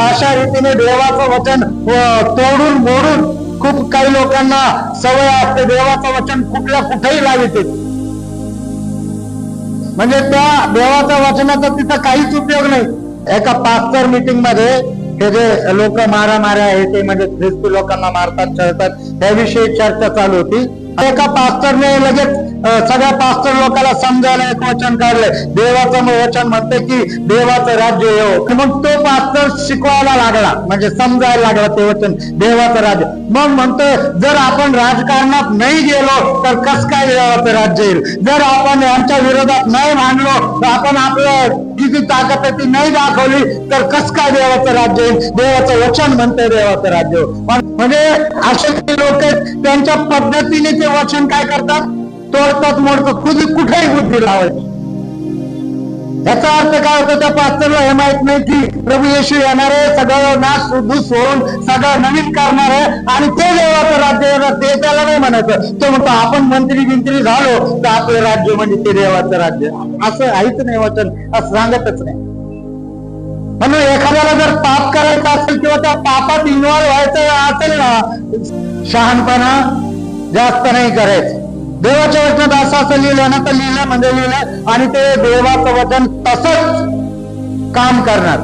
अशा रीतीने देवाचं वचन तोडून मोडून खूप काही लोकांना सवय असते देवाचं वचन कुठल्या कुठेही लाविते, म्हणजे त्या देवाच्या वचनाचा तिथं काहीच उपयोग नाही. एका पास्टर मीटिंग मध्ये हे जे लोक मारामाऱ्या आहे ते म्हणजे ख्रिस्ती लोकांना मारतात छळतात त्याविषयी चर्चा चालू होती. एका पास्टरने लगेच सगळ्या पास्टर लोकांना समजायला एक वचन काढलंय, देवाचं वचन म्हणते की देवाचं राज्य येऊ. मग तो पास्टर शिकवायला लागला, म्हणजे समजायला लागला ते वचन देवाचं राज्य. मग म्हणतोय जर आपण राजकारणात नाही गेलो तर कस काय देवाचं राज्य येईल, जर आपण यांच्या विरोधात नाही मांडलो तर आपण आपलं किती ताकद आहे ती नाही दाखवली तर कस काय देवाचं राज्य येईल. देवाचं वचन म्हणते देवाचं राज्य. म्हणजे असे लोक त्यांच्या पद्धतीने ते वचन काय करतात, तोडतात मोडतात, कुठेही बुद्धी लावायची. याचा अर्थ काय होतो, त्या पास्टरला हे माहित नाही की प्रभू येशू येणार आहे, सगळं नाश सोडून सगळं नवीन करणार आहे आणि ते देवाचं राज्य येणार, ते त्याला नाही म्हणायचं. तो म्हणतो आपण मंत्री बिंत्री झालो तर आपलं राज्य म्हणजे ते देवाचं राज्य. असं आहेच नाही वचन, असं सांगतच नाही. म्हणून एखाद्याला जर पाप करायचं असेल किंवा त्या पापात इन्व्हॉल्व्ह व्हायचं असेल ना, शहाणपणा जास्त नाही करायचं. देवाच्या वचनात असं लिहिलं ना तर लिहिलं म्हणजे लिहिलं आणि ते देवाचं वचन तसंच काम करणार.